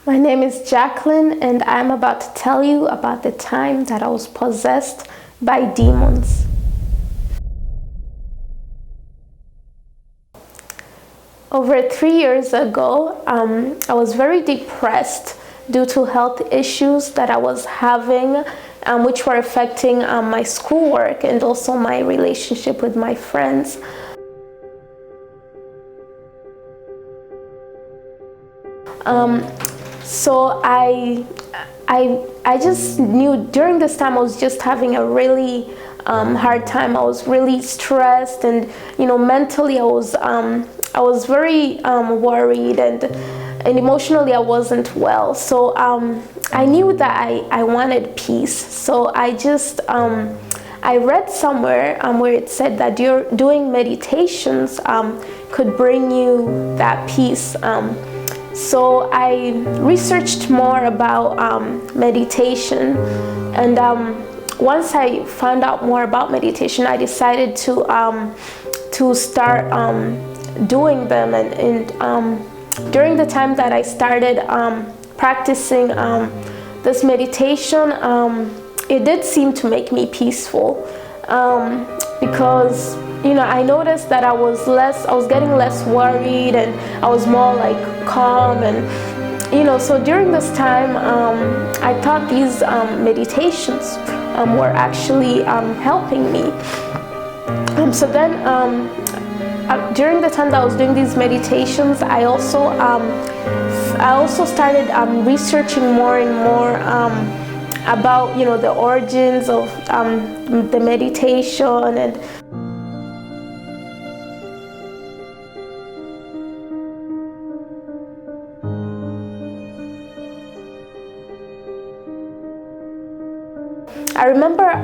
My name is Jacqueline, and I'm about to tell you about the time that I was possessed by demons. Over 3 years ago, I was very depressed due to health issues that I was having, which were affecting my schoolwork and also my relationship with my friends. So I just knew during this time I was just having a really hard time. I was really stressed, and mentally I was very worried, and emotionally I wasn't well. So I knew that I wanted peace. So I read somewhere where it said that doing meditations could bring you that peace. So I researched more about meditation, and once I found out more about meditation, I decided to start doing them. And during the time that I started practicing this meditation, it did seem to make me peaceful, because I noticed that I was getting less worried, and I was more like calm. And so during this time I thought these meditations were actually helping me. So then during the time that I was doing these meditations, I also started researching more and more about the origins of the meditation. And I remember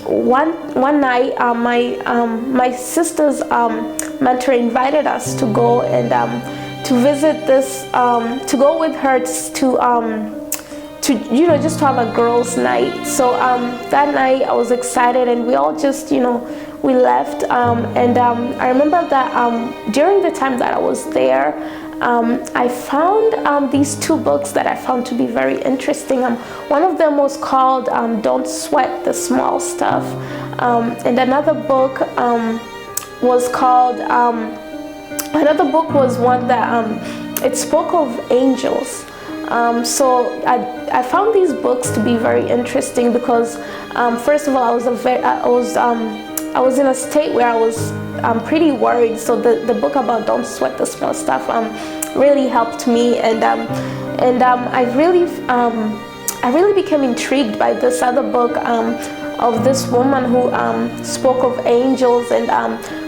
one night my sister's mentor invited us to go and to visit this, to go with her to just to have a girls' night. So that night I was excited, and we all just we left, and I remember that during the time that I was there, I found these two books that I found to be very interesting. One of them was called Don't Sweat the Small Stuff, and another book was called another book was one that it spoke of angels. So I found these books to be very interesting because first of all, I was in a state where I was pretty worried. So the book about Don't Sweat the Small Stuff really helped me, and I really became intrigued by this other book of this woman who spoke of angels and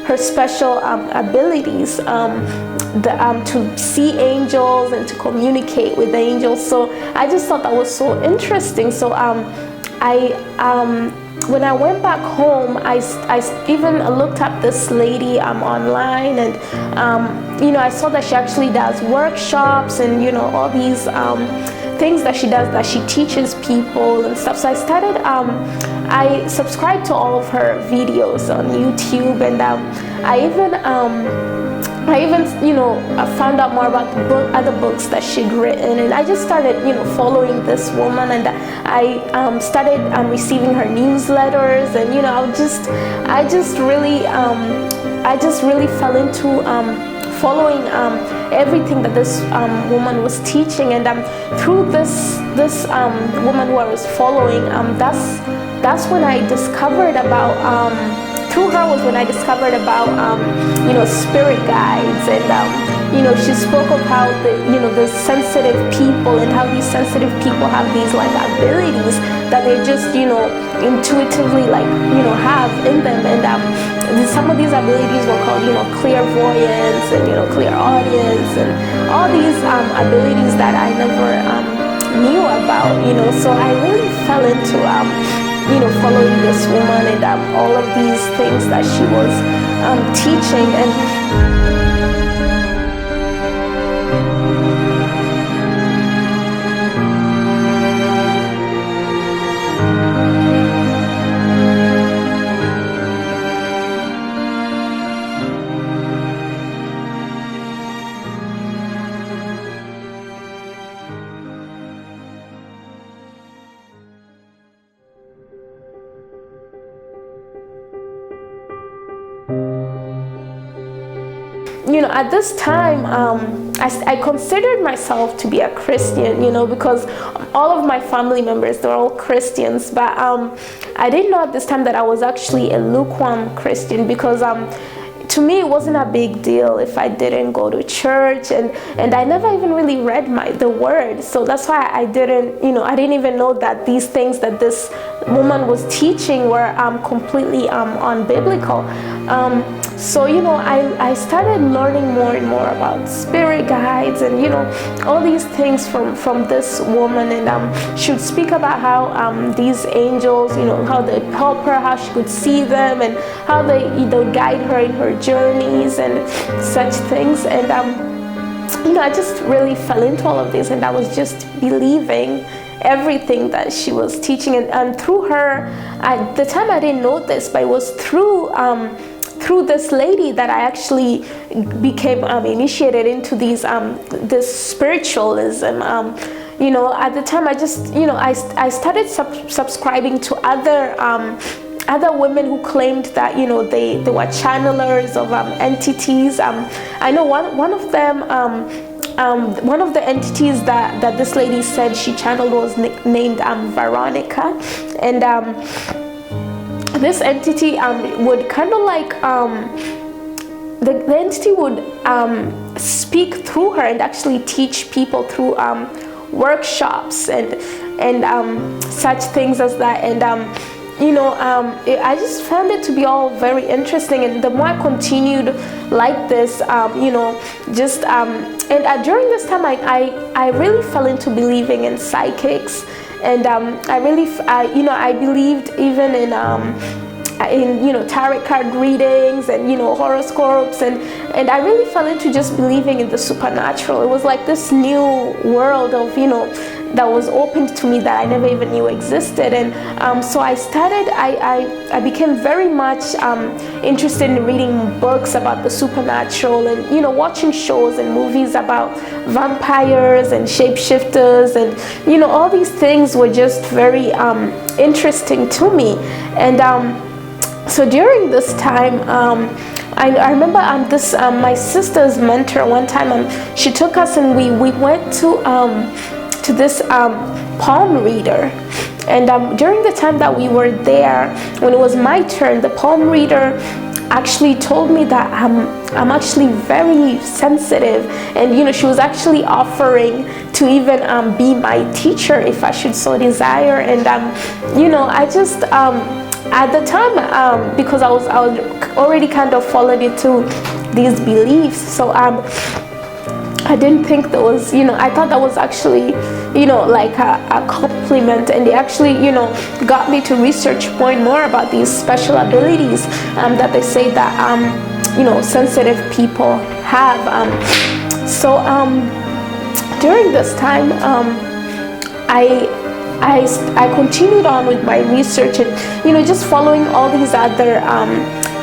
her special abilities to see angels and to communicate with angels. So I just thought that was so interesting. So when I went back home, I even looked up this lady online, and I saw that she actually does workshops and all these things that she does, that she teaches people and stuff. So I subscribed to all of her videos on YouTube, and I even found out more about the other books that she'd written, and I just started following this woman, and I started receiving her newsletters, and I just really fell into following everything that this woman was teaching. And through this woman who I was following, that's when I discovered about through her was when I discovered about spirit guides, and she spoke of how the sensitive people, and how these sensitive people have these like abilities that they just intuitively have in them. And some of these abilities were called clairvoyance and clairaudience, and all these abilities that I never knew about. So I really fell into following this woman, and all of these things that she was teaching. And at this time, I considered myself to be a Christian, because all of my family members, they're all Christians. But I didn't know at this time that I was actually a lukewarm Christian, because to me, it wasn't a big deal if I didn't go to church, and I never even really read the word. So that's why I didn't even know that these things that this woman was teaching were completely unbiblical. So I started learning more and more about spirit guides and all these things from this woman, and she would speak about how these angels, how they help her, how she could see them, and how they guide her in her journeys and such things. And I just really fell into all of this, and I was just believing everything that she was teaching. And through her, at the time I didn't know this, but it was through this lady that I actually became initiated into this spiritualism. At the time I just I started subscribing to other women who claimed that they were channelers of entities. I know one of them, one of the entities that this lady said she channeled was named Veronica, and this entity would kind of like the entity would speak through her and actually teach people through workshops and such things as that. And I just found it to be all very interesting, and the more I continued like this, during this time I really fell into believing in psychics, and I believed even in tarot card readings and horoscopes, and I really fell into just believing in the supernatural. It was like this new world of that was opened to me that I never even knew existed. And so I became very much interested in reading books about the supernatural, and watching shows and movies about vampires and shapeshifters, and all these things were just very interesting to me. And so during this time, I remember my sister's mentor one time, she took us and we went to this palm reader. And during the time that we were there, when it was my turn, the palm reader actually told me that I'm actually very sensitive, and she was actually offering to even be my teacher if I should so desire. And I just at the time, because I was already kind of fallen into these beliefs, so I didn't think that was, I thought that was actually, like a compliment, and they actually, got me to research more and more about these special abilities that they say that, sensitive people have. So during this time, I continued on with my research, and just following all these other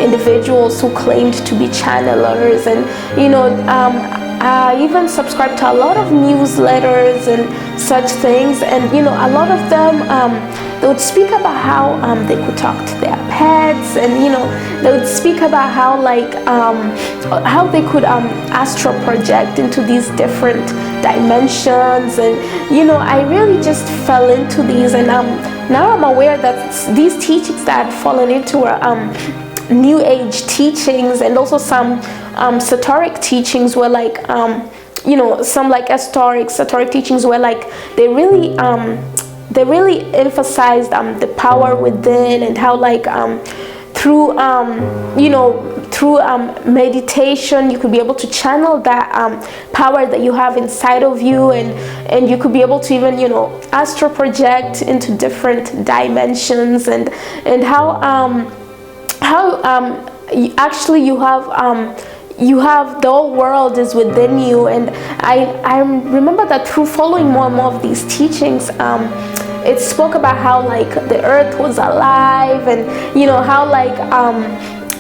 individuals who claimed to be channelers, and I even subscribed to a lot of newsletters and such things. And a lot of them, they would speak about how they could talk to their pets, and they would speak about how how they could astral project into these different dimensions. And I really just fell into these, and now I'm aware that these teachings that I'd fallen into are New Age teachings, and also some Satoric teachings were like some like Satoric teachings were like they really emphasized the power within, and how through meditation you could be able to channel that power that you have inside of you, and you could be able to even astral project into different dimensions, and how actually you have the whole world is within you. And I remember that through following more and more of these teachings, it spoke about how the earth was alive, and how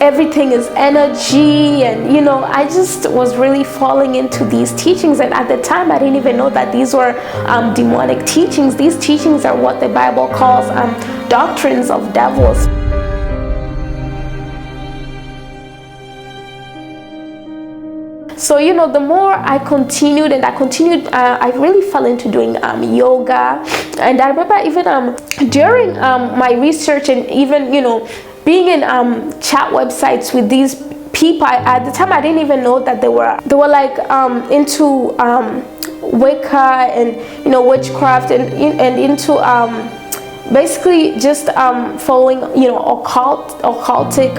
everything is energy, and I just was really falling into these teachings. And at the time I didn't even know that these were demonic teachings. These teachings are what the Bible calls doctrines of devils. So the more I continued, I really fell into doing yoga. And I remember even during my research, and even being in chat websites with these people, at the time I didn't even know that they were like into Wicca and witchcraft, and into basically just following occultic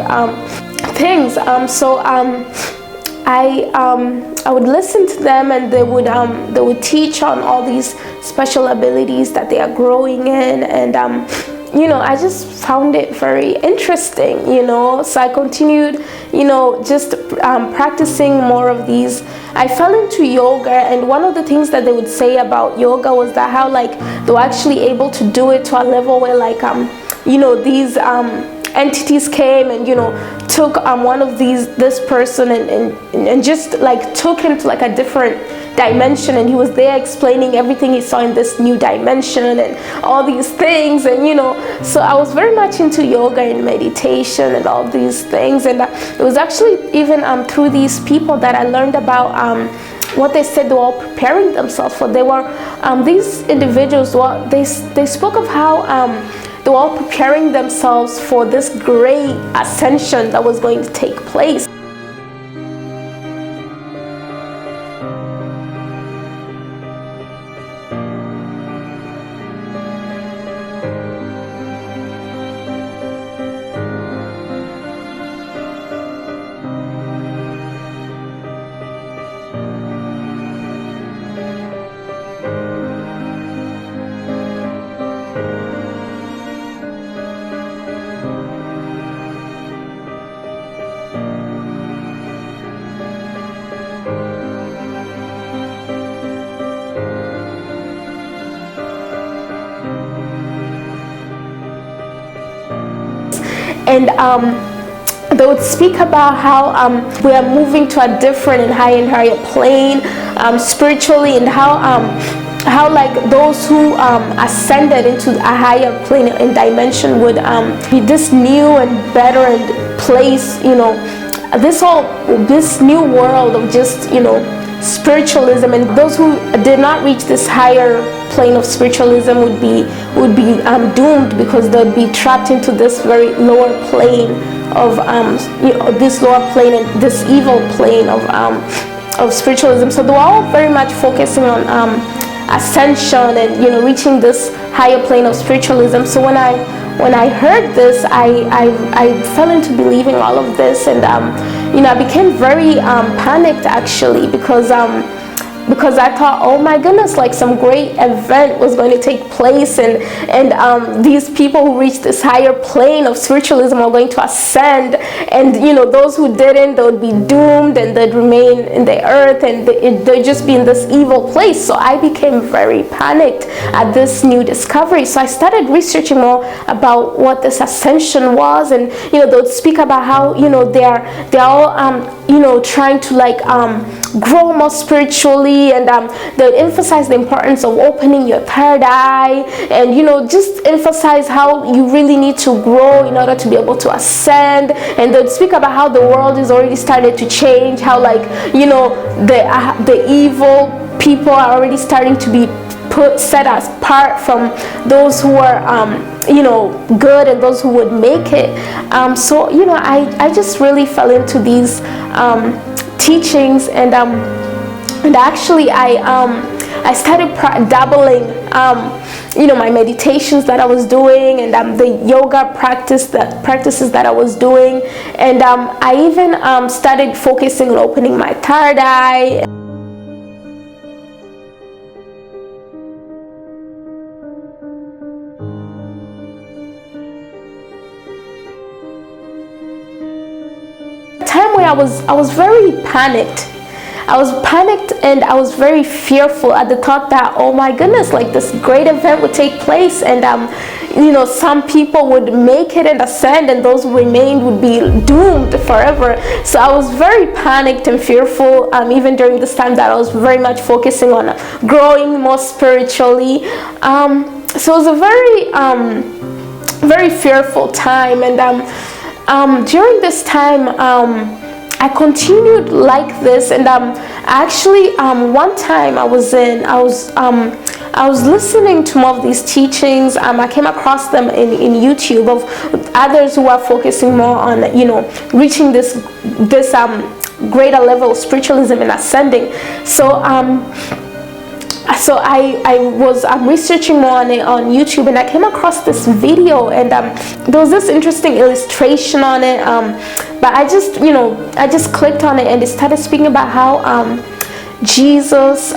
things. So I would listen to them, and they would teach on all these special abilities that they are growing in, and I just found it very interesting, so I continued, just practicing more of these. I fell into yoga, and one of the things that they would say about yoga was that how like they were actually able to do it to a level where like these entities came and took one of this person and just like took him to like a different dimension, and he was there explaining everything he saw in this new dimension and all these things. And so I was very much into yoga and meditation and all these things. And it was actually even through these people that I learned about what they said they were all preparing themselves for. They were these individuals, they spoke of how they were all preparing themselves for this great ascension that was going to take place. And they would speak about how we are moving to a different and higher plane spiritually, and how like those who ascended into a higher plane and dimension would be this new and better and place, this new world of just spiritualism. And those who did not reach this higher plane of spiritualism would be doomed, because they'd be trapped into this very lower plane of this lower plane and this evil plane of spiritualism. So they were all very much focusing on ascension and reaching this higher plane of spiritualism. So when I heard this, I fell into believing all of this, and I became very panicked actually, because I thought, oh my goodness, like some great event was going to take place, and these people who reached this higher plane of spiritualism are going to ascend, and those who didn't, they would be doomed, and they'd remain in the earth, and they'd just be in this evil place. So I became very panicked at this new discovery. So I started researching more about what this ascension was, and they would speak about how they're all trying to like grow more spiritually, and they would emphasize the importance of opening your third eye, and just emphasize how you really need to grow in order to be able to ascend. And they would speak about how the world is already started to change, how like the evil people are already starting to be set apart from those who are good and those who would make it. So I just really fell into these teachings, and actually I started dabbling my meditations that I was doing, and the yoga practices that I was doing, and I even started focusing on opening my third eye. Time where I was very panicked. I was panicked, and I was very fearful at the thought that, oh my goodness, like this great event would take place, and some people would make it and ascend, and those who remained would be doomed forever. So I was very panicked and fearful, even during this time that I was very much focusing on growing more spiritually. So it was a very very fearful time, and during this time I continued like this, and actually one time I was listening to more of these teachings. I came across them in YouTube of others who are focusing more on, reaching this greater level of spiritualism and ascending. So I was researching more on it on YouTube, and I came across this video, and there was this interesting illustration on it, but I just clicked on it, and it started speaking about how Jesus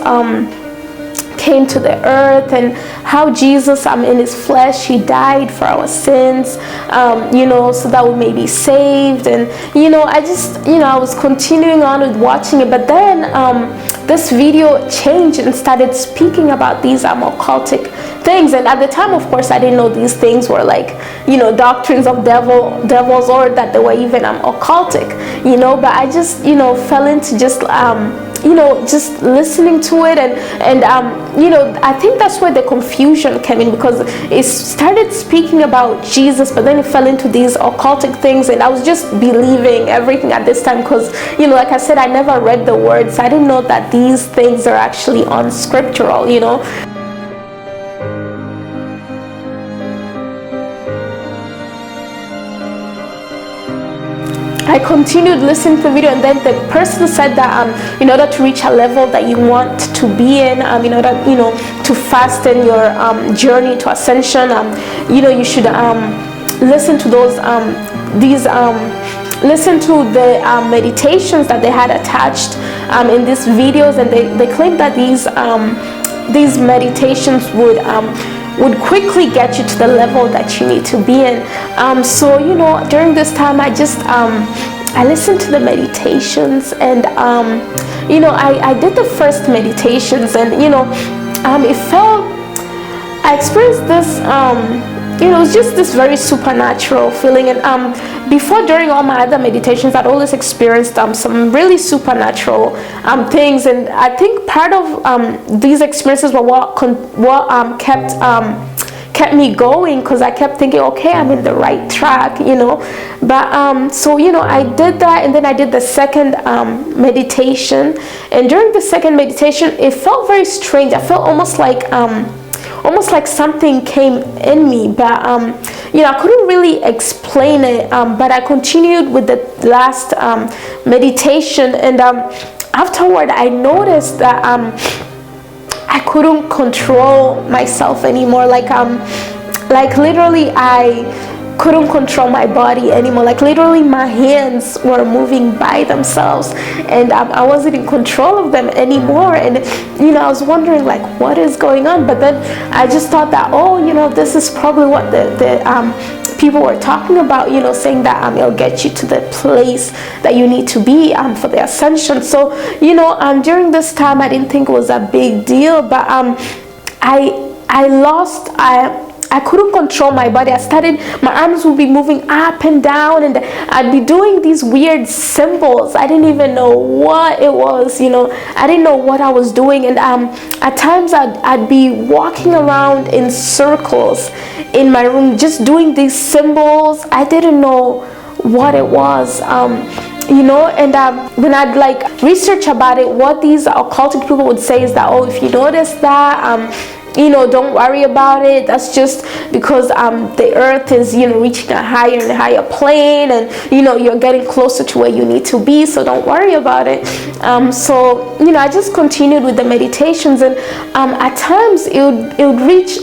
came to the earth, and how Jesus in his flesh, he died for our sins, so that we may be saved. And I was continuing on with watching it, but then this video changed and started speaking about these occultic things. And at the time, of course, I didn't know these things were like doctrines of devils, or that they were even occultic, but I just fell into just just listening to it, and I think that's where the confusion came in, because it started speaking about Jesus, but then it fell into these occultic things, and I was just believing everything at this time, because like I said, I never read the words, so I didn't know that these things are actually unscriptural. I continued listening to the video, and then the person said that in order to reach a level that you want to be in, in order to fasten your journey to ascension, you should listen to those listen to the meditations that they had attached in these videos, and they claimed that these meditations would quickly get you to the level that you need to be in. So during this time, I listened to the meditations, and I did the first meditations, and I experienced this it was just this very supernatural feeling. And before, during all my other meditations, I'd always experienced some really supernatural things, and I think part of these experiences were what kept me going, because I kept thinking, okay, I'm in the right track, but so I did that, and then I did the second meditation, and during the second meditation, it felt very strange. I felt almost like something came in me, but I couldn't really explain it, but I continued with the last meditation, and afterward I noticed that I couldn't control myself anymore. Like literally I couldn't control my body anymore. Like literally my hands were moving by themselves, and I wasn't in control of them anymore. And I was wondering, like, what is going on? But then I just thought that, this is probably what the people were talking about, saying that it'll get you to the place that you need to be for the ascension. So during this time, I didn't think it was a big deal, but I couldn't control my body. My arms would be moving up and down, and I'd be doing these weird symbols. I didn't even know what it was, I didn't know what I was doing. And at times I'd be walking around in circles in my room, just doing these symbols. I didn't know what it was. And when I'd research about it, what these occultic people would say is that, if you notice that, don't worry about it. That's just because the earth is, reaching a higher and higher plane, and, you're getting closer to where you need to be, so don't worry about it. So, I just continued with the meditations, and at times it would reach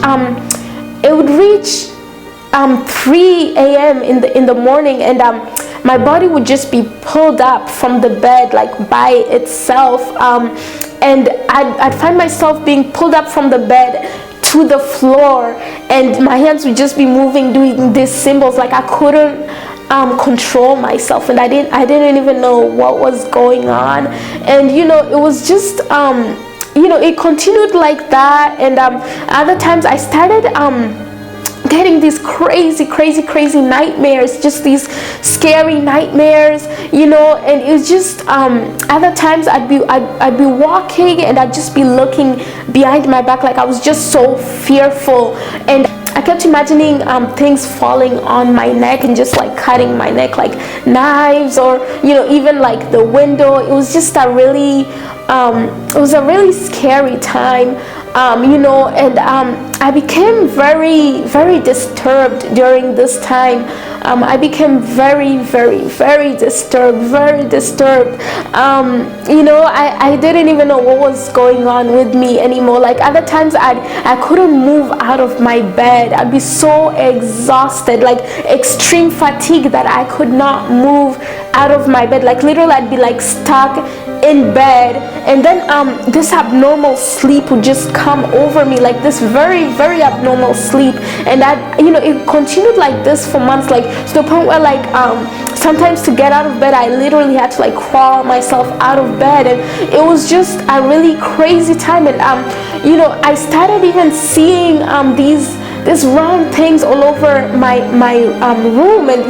3 a.m. in the morning, and my body would just be pulled up from the bed, like by itself, and I'd find myself being pulled up from the bed to the floor, and my hands would just be moving, doing these symbols. Like I couldn't control myself, and I didn't even know what was going on. And it was just it continued like that. And other times I started getting these crazy nightmares, just these scary nightmares, and it was just other times I'd be walking, and I'd just be looking behind my back, like I was just so fearful. And I kept imagining things falling on my neck and just like cutting my neck, like knives, or even like the window. It was just a really scary time, and I became very, very disturbed during this time. I became very, very, very disturbed, I didn't even know what was going on with me anymore. Like other times I couldn't move out of my bed. I'd be so exhausted, like extreme fatigue, that I could not move out of my bed. Like literally I'd be like stuck in bed, and then this abnormal sleep would just come over me, like this very, very abnormal sleep. And that it continued like this for months, like to the point where like sometimes to get out of bed I literally had to like crawl myself out of bed, and it was just a really crazy time. And I started even seeing these round things all over my room, and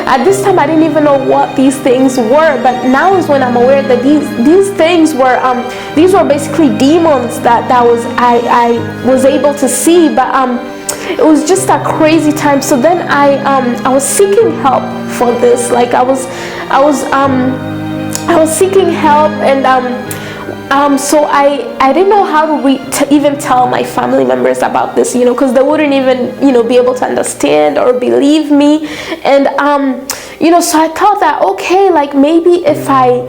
at this time I didn't even know what these things were, but now is when I'm aware that these things were basically demons that I was able to see. But it was just a crazy time. So then I was seeking help for this. Like I was seeking help, and so I didn't know how to even tell my family members about this, because they wouldn't even be able to understand or believe me. And so I thought that, okay, like maybe if I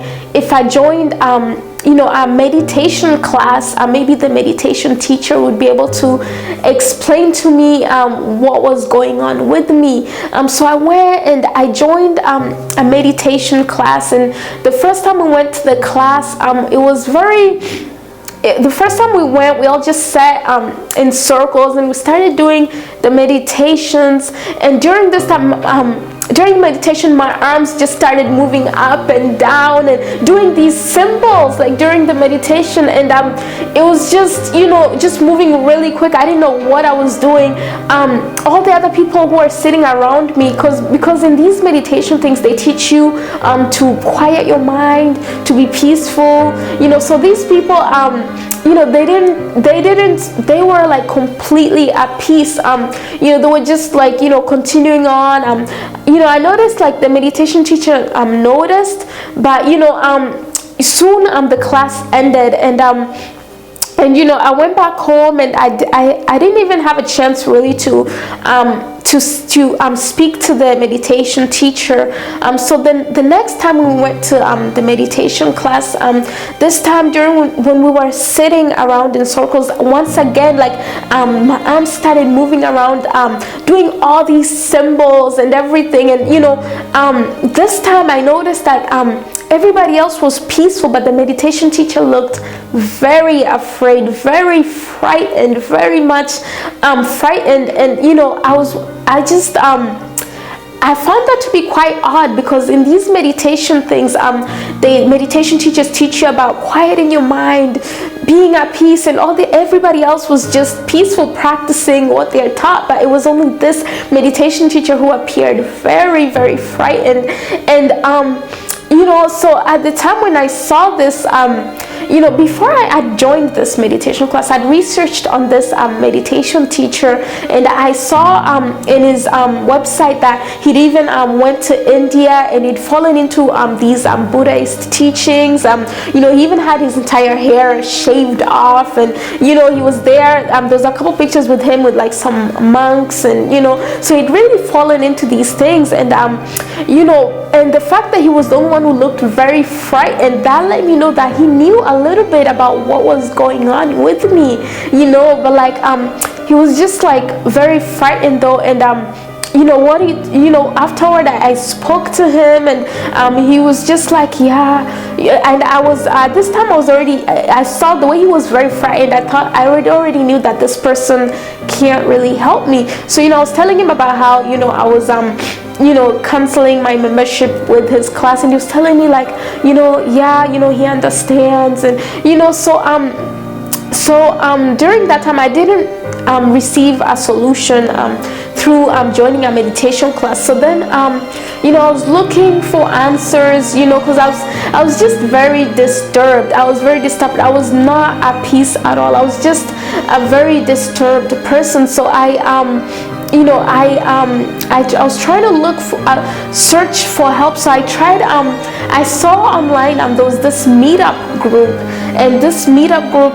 joined a meditation class, maybe the meditation teacher would be able to explain to me what was going on with me. So I went and I joined a meditation class, and the first time we went to the class, the first time we went, we all just sat in circles, and we started doing the meditations. And during this time, during meditation, my arms just started moving up and down and doing these symbols, like during the meditation. And it was just just moving really quick. I didn't know what I was doing. All the other people who are sitting around me, because in these meditation things they teach you to quiet your mind, to be peaceful. So these people they were like completely at peace. They were just like continuing on. I noticed like the meditation teacher noticed, but soon the class ended, and I went back home, and I didn't even have a chance really to speak to the meditation teacher. So then the next time we went to the meditation class, this time when we were sitting around in circles, once again, like my arms started moving around, doing all these symbols and everything. And this time I noticed that everybody else was peaceful, but the meditation teacher looked very afraid, very frightened, very much frightened. And I found that to be quite odd, because in these meditation things, the meditation teachers teach you about quieting your mind, being at peace, and everybody else was just peaceful, practicing what they're taught. But it was only this meditation teacher who appeared very, very frightened. And so at the time when I saw this, before I joined this meditation class, I'd researched on this meditation teacher, and I saw in his website that he'd even went to India, and he'd fallen into these Buddhist teachings. He even had his entire hair shaved off, and he was there. There's a couple pictures with him with like some monks, and so he'd really fallen into these things. And and the fact that he was the only one who looked very frightened, that let me know that he knew a little bit about what was going on with me, but like he was just like very frightened though. And afterward I spoke to him, and he was just like, yeah. And I was this time I saw the way he was very frightened. I thought I already knew that this person can't really help me. So I was telling him about how I was canceling my membership with his class, and he was telling me like he understands. And so during that time I didn't receive a solution through joining a meditation class. So then I was looking for answers, because I was just very disturbed. I was very disturbed. I was not at peace at all. I was just a very disturbed person. So I was trying to look for search for help. So I tried I saw online there was this meetup group, and this meetup group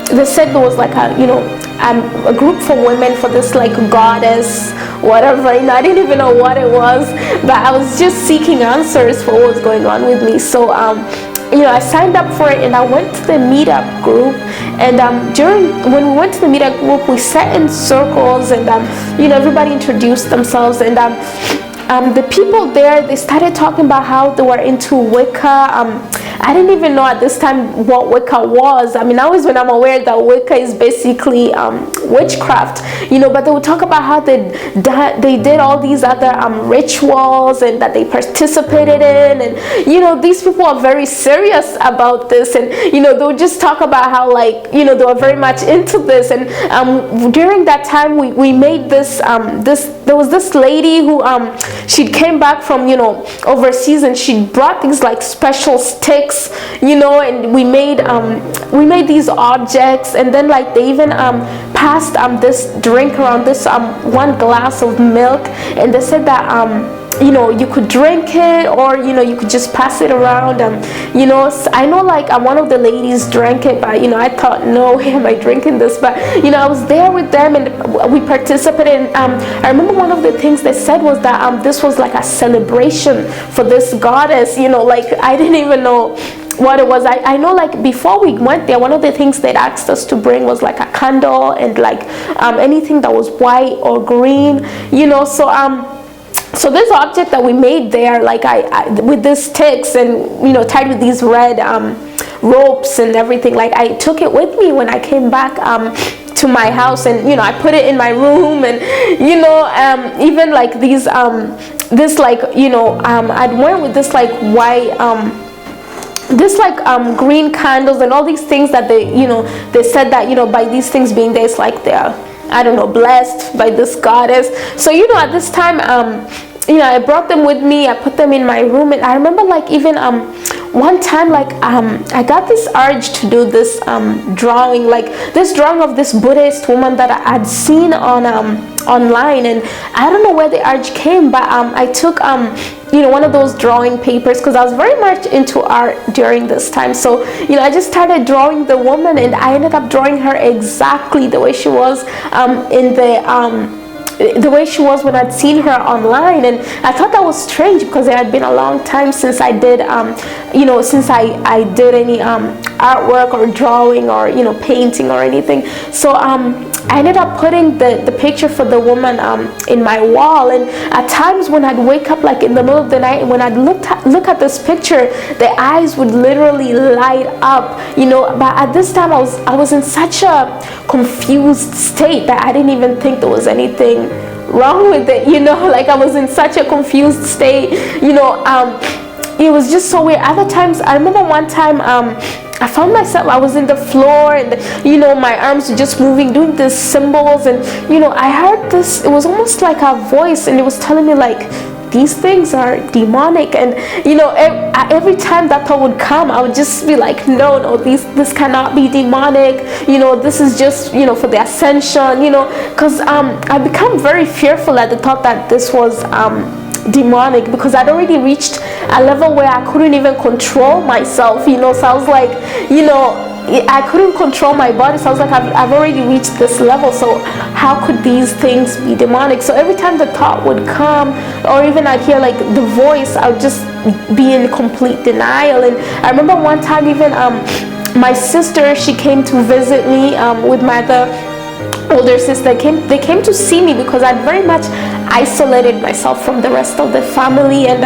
they said there was like a group for women for this like goddess whatever, I didn't even know what it was, but I was just seeking answers for what was going on with me. So I signed up for it, and I went to the meetup group. And when we went to the meetup group, we sat in circles, and everybody introduced themselves, and the people there, they started talking about how they were into Wicca. I didn't even know at this time what Wicca was. Now is when I'm aware that Wicca is basically witchcraft, but they would talk about how they did all these other rituals, and that they participated in, and these people are very serious about this, and they would just talk about how they were very much into this. And during that time we made this there was this lady who she came back from overseas, and she brought these like special sticks, and we made these objects, and then like they even passed this drink around, this one glass of milk, and they said that you could drink it, or you could just pass it around. I know like one of the ladies drank it, but I thought, no way am I drinking this. But I was there with them, and we participated. And I remember one of the things they said was that this was like a celebration for this goddess. Like I didn't even know what it was. I know like before we went there, one of the things they asked us to bring was like a candle, and like anything that was white or green, so this object that we made there, like I with these sticks and tied with these red ropes and everything, like I took it with me when I came back to my house, and I put it in my room, and even like these this like I'd went with this like white this like green candles and all these things that they said that by these things being there, it's like they're, I don't know, blessed by this goddess. So at this time I brought them with me. I put them in my room, and I remember like even one time like I got this urge to do this drawing, like this drawing of this Buddhist woman that I had seen on online, and I don't know where the urge came, but I took one of those drawing papers, because I was very much into art during this time. So I just started drawing the woman, and I ended up drawing her exactly the way she was the way she was when I'd seen her online. And I thought that was strange, because it had been a long time since I did since I did any artwork or drawing or painting or anything. So I ended up putting the picture for the woman in my wall, and at times when I'd wake up like in the middle of the night, and when I'd look at this picture, the eyes would literally light up, but at this time I was in such a confused state that I didn't even think there was anything wrong with it, like I was in such a confused state, it was just so weird. Other times, I remember one time I found myself, I was in the floor, and my arms were just moving, doing these symbols, and I heard this, it was almost like a voice, and it was telling me like, these things are demonic. And every time that thought would come, I would just be like, no, this cannot be demonic, this is just for the ascension, because I become very fearful at the thought that this was demonic, because I'd already reached a level where I couldn't even control myself, so I was like, I couldn't control my body, so I was like, I've already reached this level, so how could these things be demonic? So every time the thought would come, or even I'd hear like the voice, I would just be in complete denial. And I remember one time even my sister, she came to visit me with my other older sister. They came to see me because I'd very much isolated myself from the rest of the family, and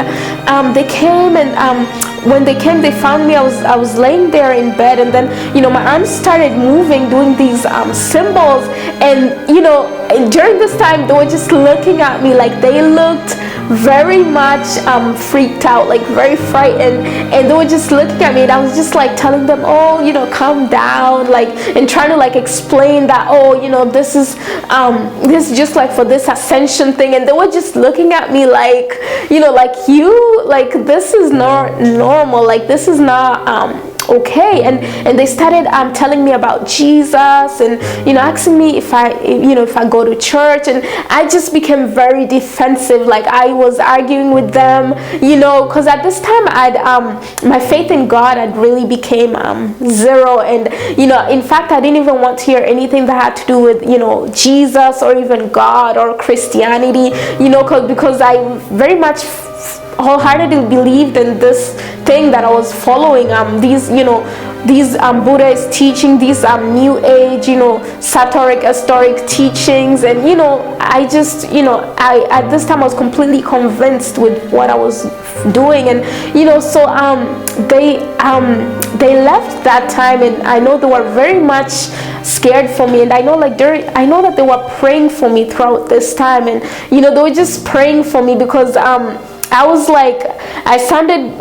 they came, and when they came, they found me. I was laying there in bed, and then my arms started moving, doing these symbols, and during this time they were just looking at me like they looked very much freaked out, like very frightened, and they were just looking at me, and I was just like telling them, oh, calm down, like, and trying to like explain that, oh, this is just like for this ascension thing, and they were just looking at me like, like this is not normal, like this is not okay. And they started telling me about Jesus, and asking me if I go to church. And I just became very defensive. Like, I was arguing with them, because at this time my faith in God had really became zero. And in fact, I didn't even want to hear anything that had to do with Jesus or even God or Christianity, because I very much wholeheartedly believed in this thing that I was following, these Buddhist teaching, these new age, Satoric, historic teachings. And I just I at this time I was completely convinced with what I was doing. And so they left that time, and I know they were very much scared for me. And I know I know that they were praying for me throughout this time. And they were just praying for me, because I was like, I sounded,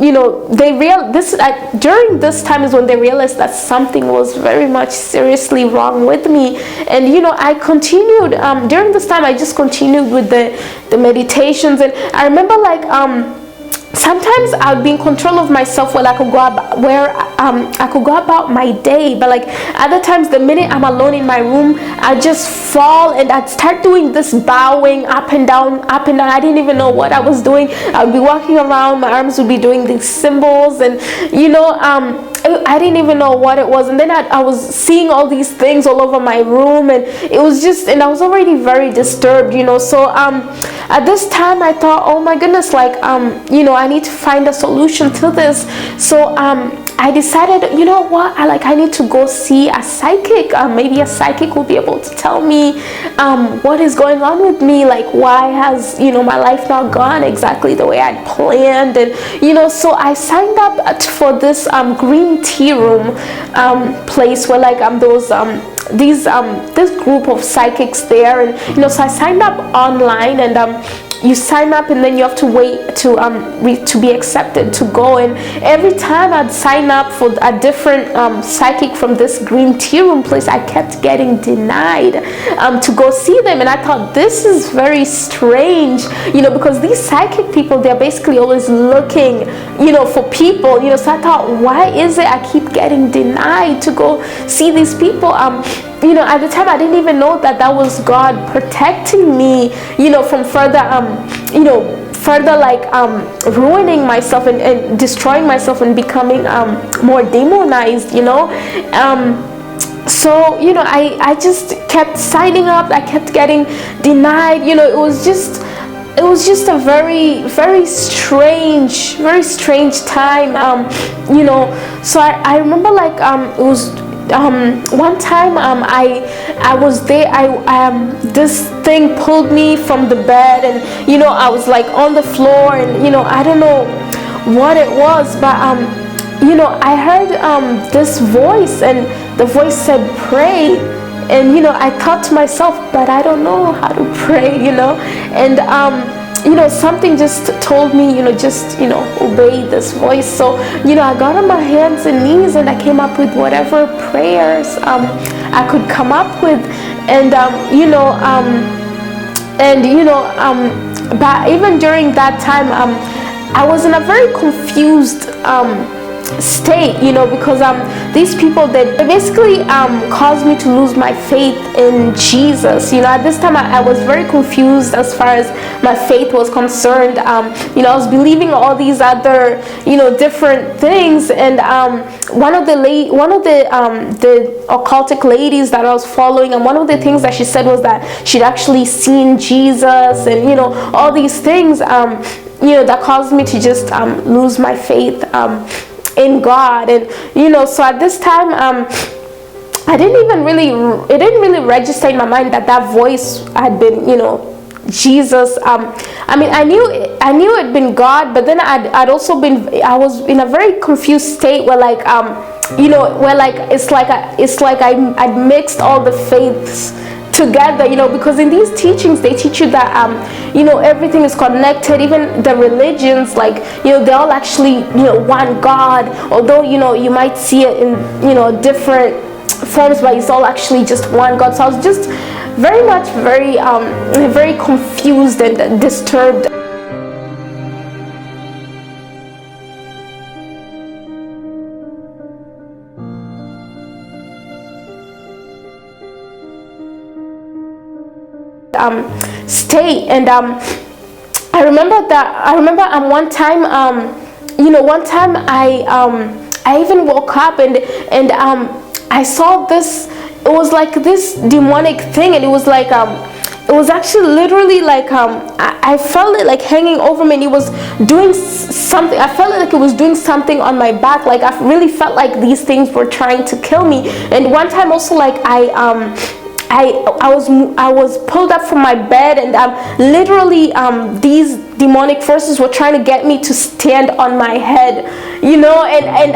during this time is when they realized that something was very much seriously wrong with me. And I continued, during this time I just continued with the meditations. And I remember sometimes I would be in control of myself I could go about my day. But other times, the minute I'm alone in my room, I'd just fall and I'd start doing this bowing up and down, up and down. I didn't even know what I was doing. I'd be walking around, my arms would be doing these symbols, and I didn't even know what it was. And then I was seeing all these things all over my room, and it was just, and I was already very disturbed, so at this time I thought, oh my goodness, I need to find a solution to this. So I decided, you know what, I need to go see a psychic. Maybe a psychic will be able to tell me what is going on with me. Why has my life not gone exactly the way I'd planned. And so I signed up for this green tea room place where this group of psychics there. And so I signed up online, and you sign up, and then you have to wait to be accepted to go. And every time I'd sign up for a different psychic from this green tea room place, I kept getting denied to go see them. And I thought, this is very strange, because these psychic people, they're basically always looking for people, so I thought, why is it I keep getting denied to go see these people? At the time I didn't even know that was God protecting me, from further ruining myself and destroying myself and becoming more demonized. So I just kept signing up. I kept getting denied. It was just a very, very strange time. So I remember it was one time I was there. This thing pulled me from the bed, and I was on the floor, and I don't know what it was, but I heard this voice, and the voice said, pray. And I thought to myself, but I don't know how to pray, and something just told me, just obey this voice. So I got on my hands and knees, and I came up with whatever prayers I could come up with. And but even during that time, I was in a very confused state, because these people that basically caused me to lose my faith in Jesus. At this time I was very confused as far as my faith was concerned. I was believing all these other different things. And one of the occultic ladies that I was following, and one of the things that she said was that she'd actually seen Jesus, and all these things that caused me to just lose my faith in God. And so at this time it didn't really register in my mind that voice had been Jesus. I knew it'd been God, but then I was in a very confused state where it's like I'd mixed all the faiths together, because in these teachings they teach you that everything is connected. Even the religions, they all actually one God, although you might see it in different forms, but it's all actually just one God. So I was just very confused and disturbed. state. And I remember one time, one time I even woke up and I saw this. It was like this demonic thing, and it was like it was actually literally like I felt it like hanging over me, and it was doing something. I felt like it was doing something on my back. Like I really felt like these things were trying to kill me. And one time also, like I was pulled up from my bed, and literally these demonic forces were trying to get me to stand on my head, and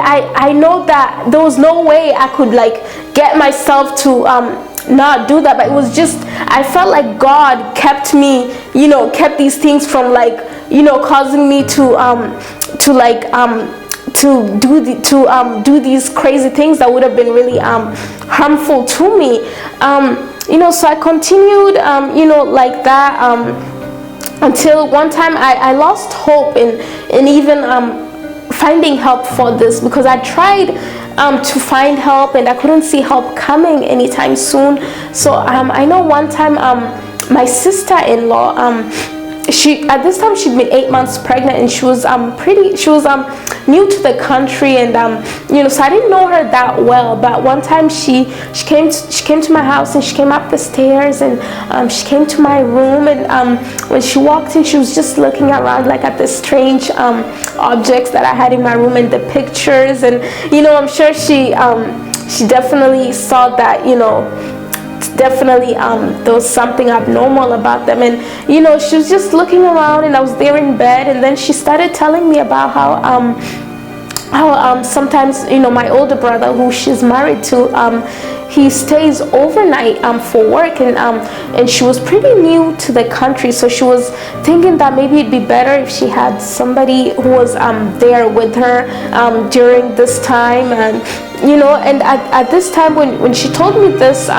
I know that there was no way I could like get myself to not do that. But it was just, I felt like God kept me, kept these things from like, causing me to do these crazy things that would have been really harmful to me. So I continued, like that, until one time I lost hope in even finding help for this, because I tried to find help and I couldn't see help coming anytime soon. So I know one time my sister-in-law, she at this time she'd been 8 months pregnant, and she was new to the country, and so I didn't know her that well. But one time she came to my house, and she came up the stairs, and she came to my room, and when she walked in, she was just looking around like at the strange objects that I had in my room and the pictures, and I'm sure she definitely saw that definitely there was something abnormal about them. And she was just looking around, and I was there in bed, and then she started telling me about how sometimes my older brother, who she's married to, he stays overnight for work, and she was pretty new to the country, so she was thinking that maybe it'd be better if she had somebody who was there with her during this time. And and at this time when she told me this,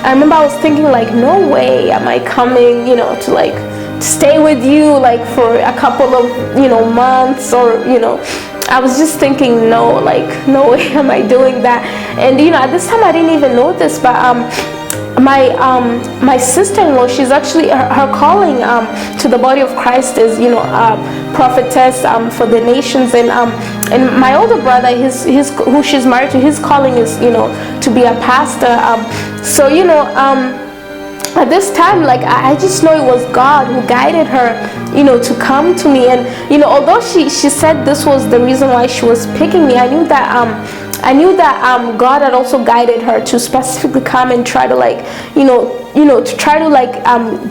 I remember I was thinking like, no way am I coming to like stay with you like for a couple of months, or I was just thinking, no, like no way am I doing that. And at this time I didn't even know this, but my sister-in-law, she's actually her calling to the body of Christ is prophetess for the nations, and my older brother, his who she's married to, his calling is to be a pastor. So at this time, like I just know it was God who guided her to come to me. And although she said this was the reason why she was picking me, I knew that God had also guided her to specifically come and try to like to try to like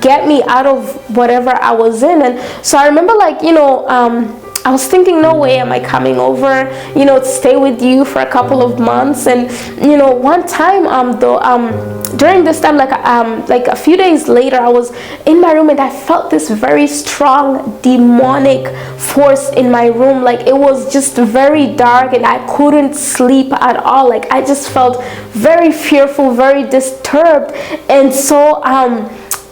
get me out of whatever I was in. And so I remember like I was thinking, no way am I coming over to stay with you for a couple of months. And one time during this time, like a few days later, I was in my room, and I felt this very strong demonic force in my room. Like it was just very dark, and I couldn't sleep at all. Like I just felt very fearful, very disturbed. And so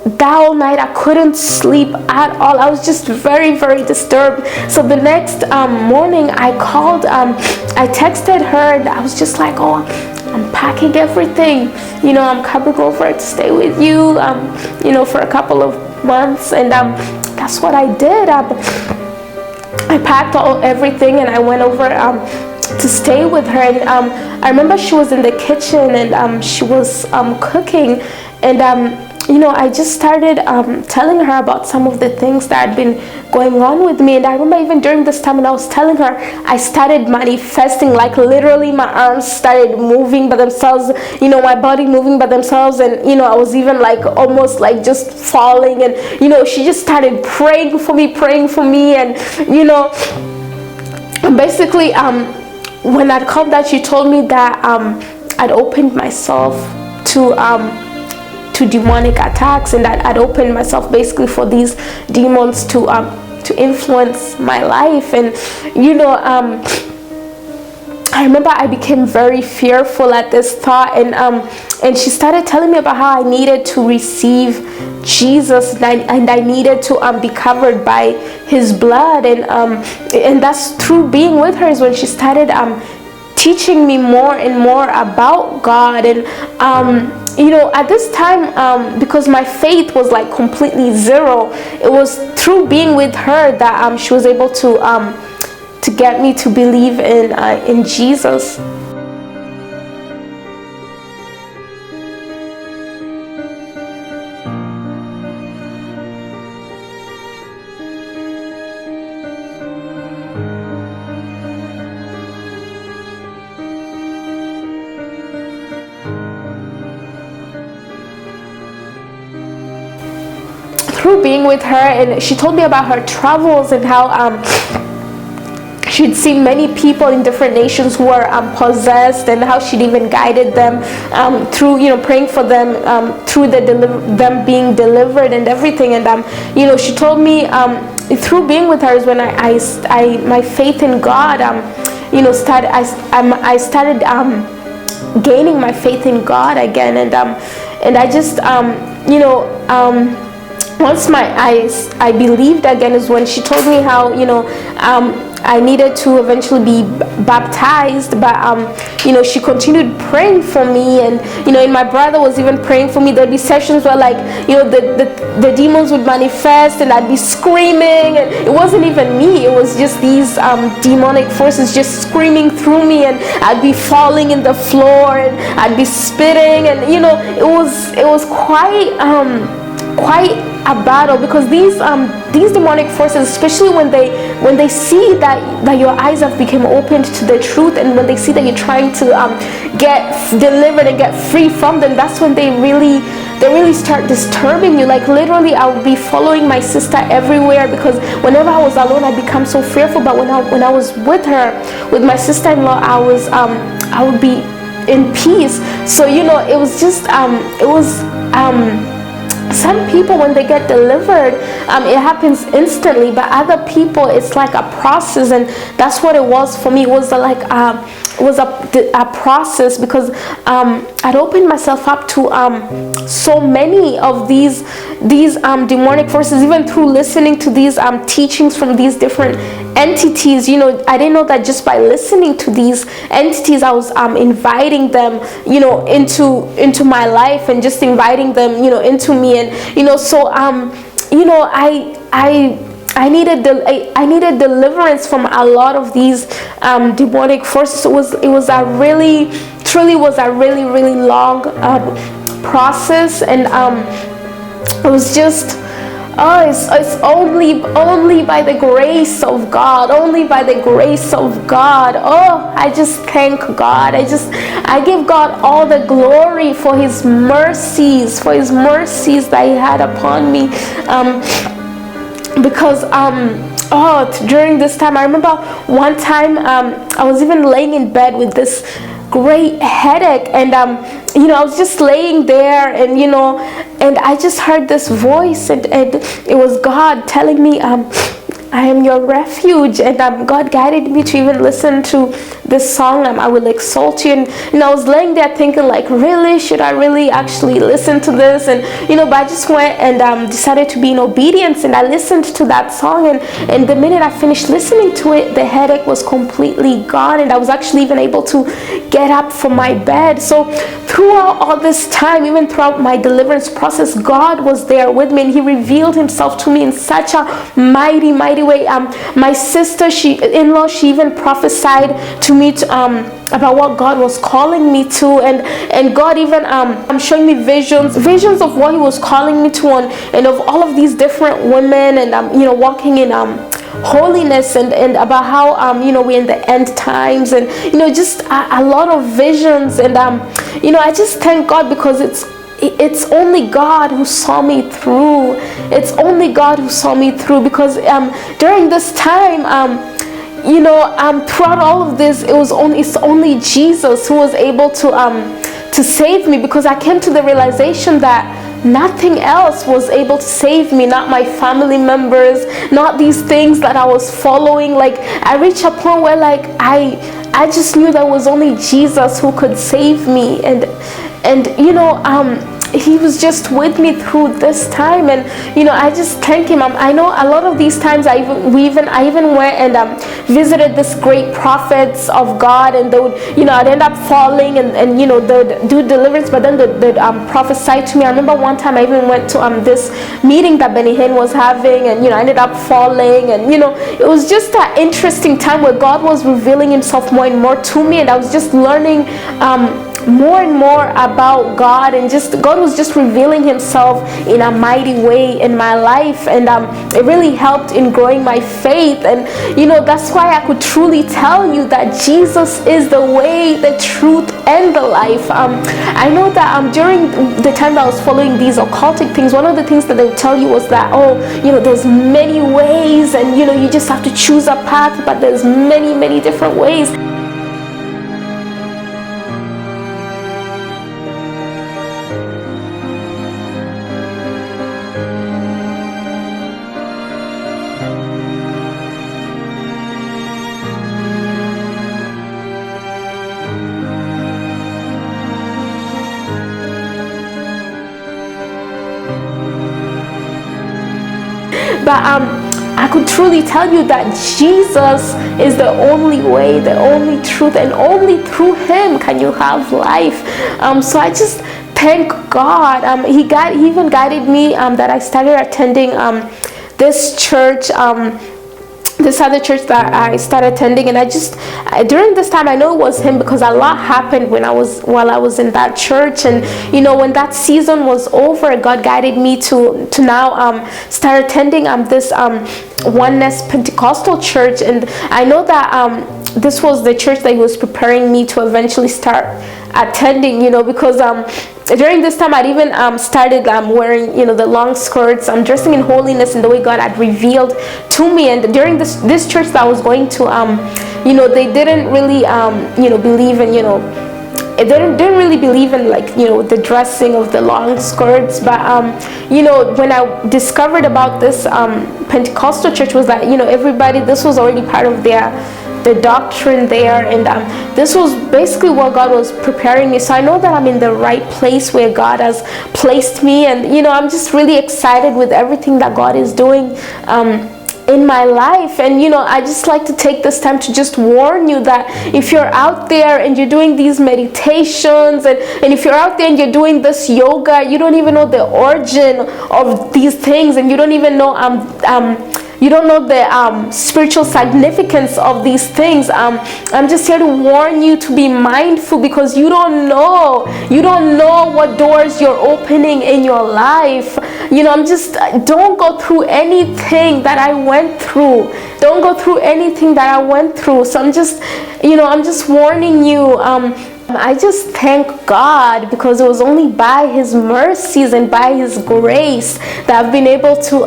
that whole night I couldn't sleep at all. I was just very, very disturbed. So the next morning I called, I texted her, and I was just like, oh, I'm packing everything, I'm coming over to stay with you, for a couple of months. And that's what I did. I packed everything, and I went over to stay with her. And I remember she was in the kitchen, and she was cooking, and I just started telling her about some of the things that had been going on with me. And I remember even during this time when I was telling her, I started manifesting, like literally my arms started moving by themselves, my body moving by themselves. And I was even like almost like just falling. And she just started praying for me. And basically when I'd come down, she told me that I'd opened myself to demonic attacks, and that I'd opened myself basically for these demons to influence my life. And I remember I became very fearful at this thought, and she started telling me about how I needed to receive Jesus, and I needed to be covered by his blood. And that's through being with her is when she started teaching me more and more about God. And at this time, because my faith was like completely zero, it was through being with her that she was able to get me to believe in Jesus. Through being with her, and she told me about her travels and how she'd seen many people in different nations who were possessed, and how she'd even guided them through, praying for them through them being delivered and everything. And she told me through being with her is when I my faith in God started. I started gaining my faith in God again, and I just once I believed again is when she told me how I needed to eventually be baptized, but she continued praying for me, and and my brother was even praying for me. There'd be sessions where the demons would manifest, and I'd be screaming, and it wasn't even me, it was just these demonic forces just screaming through me, and I'd be falling in the floor, and I'd be spitting, and it was quite a battle, because these demonic forces, especially when they see that your eyes have become opened to the truth, and when they see that you're trying to get delivered and get free from them, that's when they really start disturbing you. Like literally, I would be following my sister everywhere, because whenever I was alone, I'd become so fearful. But when I was with her, with my sister-in-law, I would be in peace. So it was just some people, when they get delivered, it happens instantly, but other people, it's like a process, and that's what it was for me. It was like a process, because I'd opened myself up to so many of these demonic forces, even through listening to these teachings from these different entities. I didn't know that just by listening to these entities, I was inviting them into my life, and just inviting them into me. And so I needed deliverance from a lot of these demonic forces. It was a really long process, and it was just it's only by the grace of God, only by the grace of God. I just thank God. I give God all the glory for His mercies, that He had upon me. Because during this time, I remember one time I was even laying in bed with this great headache, and I was just laying there, and I just heard this voice, and it was God telling me, I am your refuge. And God guided me to even listen to this song, I will exalt you. And I was laying there thinking, like, really, should I really actually listen to this? And but I just went and decided to be in obedience, and I listened to that song, and the minute I finished listening to it, the headache was completely gone, and I was actually even able to get up from my bed. So throughout all this time, even throughout my deliverance process, God was there with me, and He revealed Himself to me in such a mighty way. My sister, she even prophesied to me about what God was calling me to, and God even showing me visions of what He was calling me to, and of all of these different women, and walking in holiness, and about how we're in the end times, and just a lot of visions, and I just thank God, because it's only God who saw me through. It's only God who saw me through, because during this time, throughout all of this, it's only Jesus who was able to save me, because I came to the realization that nothing else was able to save me, not my family members, not these things that I was following. Like, I reached a point where, like, I just knew that it was only Jesus who could save me, and he was just with me through this time. And I just thank him. I know a lot of these times I even went and visited this great prophets of God, and they would, I'd end up falling, and they would do deliverance, but then they'd prophesy to me. I remember one time I even went to this meeting that Benny Hinn was having, and I ended up falling, and it was just an interesting time where God was revealing himself more and more to me, and I was just learning more and more about God, and God was just revealing himself in a mighty way in my life, and it really helped in growing my faith. And that's why I could truly tell you that Jesus is the way, the truth, and the life. I know that during the time that I was following these occultic things, one of the things that they would tell you was that, there's many ways, and you just have to choose a path, but there's many different ways. But I could truly tell you that Jesus is the only way, the only truth, and only through him can you have life. So I just thank God. He even guided me that I started attending this church, this other church that I started attending, and during this time, I know it was him because a lot happened while I was in that church. And when that season was over, God guided me to now start attending this Oneness Pentecostal church. And I know that this was the church that he was preparing me to eventually start attending, because during this time I'd even started wearing the long skirts. I'm dressing in holiness in the way God had revealed to me. And during this church that I was going to, they didn't really believe in they didn't really believe in the dressing of the long skirts. But when I discovered about this Pentecostal church, was that everybody, this was already part of the doctrine there, and this was basically what God was preparing me. So I know that I'm in the right place where God has placed me, and I'm just really excited with everything that God is doing in my life. And I just like to take this time to just warn you that if you're out there and you're doing these meditations, and if you're out there and you're doing this yoga, you don't even know the origin of these things, and you don't even know you don't know the spiritual significance of these things. I'm just here to warn you to be mindful, because you don't know what doors you're opening in your life. Don't go through anything that I went through. Don't go through anything that I went through. So I'm just warning you. I just thank God, because it was only by his mercies and by his grace that I've been able to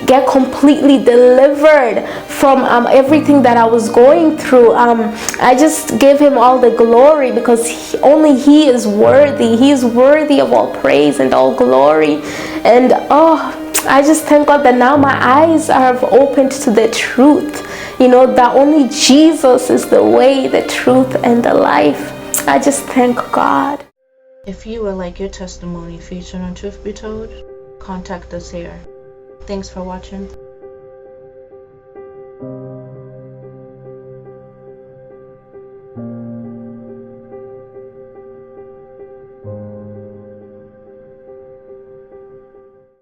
get completely delivered from everything that I was going through. I just give him all the glory, because only he is worthy. He is worthy of all praise and all glory. And I just thank God that now my eyes are opened to the truth. That only Jesus is the way, the truth, and the life. I just thank God. If you would like your testimony featured on Truth Be Told, contact us here. Thanks for watching.